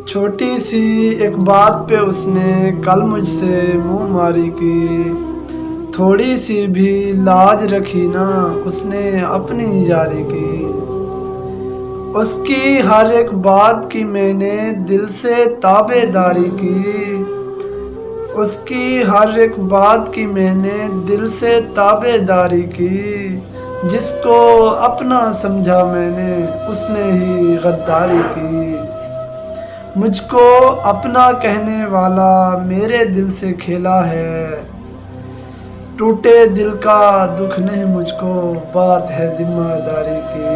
چھوٹی سی ایک بات پہ اس نے کل مجھ سے منہ ماری کی، تھوڑی سی بھی لاج رکھی نہ اس نے اپنی یاری کی۔ اس کی ہر ایک بات کی میں نے دل سے تابع داری کی، اس کی ہر ایک بات کی میں نے دل سے تابع داری کی۔ جس کو اپنا سمجھا میں نے اس نے ہی غداری کی۔ مجھ کو اپنا کہنے والا میرے دل سے کھیلا ہے، ٹوٹے دل کا دکھ نہیں مجھ کو، بات ہے ذمہ داری کی۔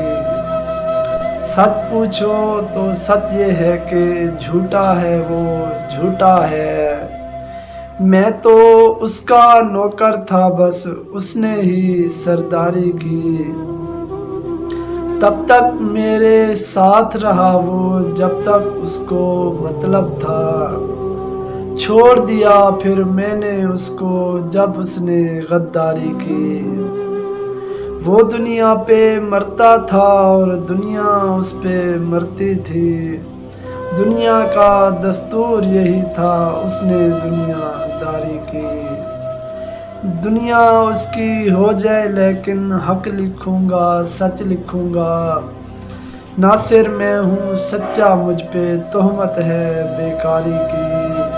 سچ پوچھو تو سچ یہ ہے کہ جھوٹا ہے وہ جھوٹا ہے، میں تو اس کا نوکر تھا بس اس نے ہی سرداری کی۔ تب تک میرے ساتھ رہا وہ جب تک اس کو مطلب تھا، چھوڑ دیا پھر میں نے اس کو جب اس نے غداری کی۔ وہ دنیا پہ مرتا تھا اور دنیا اس پہ مرتی تھی، دنیا کا دستور یہی تھا اس نے دنیا داری کی۔ دنیا اس کی ہو جائے لیکن حق لکھوں گا سچ لکھوں گا، ناصر میں ہوں سچا مجھ پہ تہمت ہے بیکاری کی۔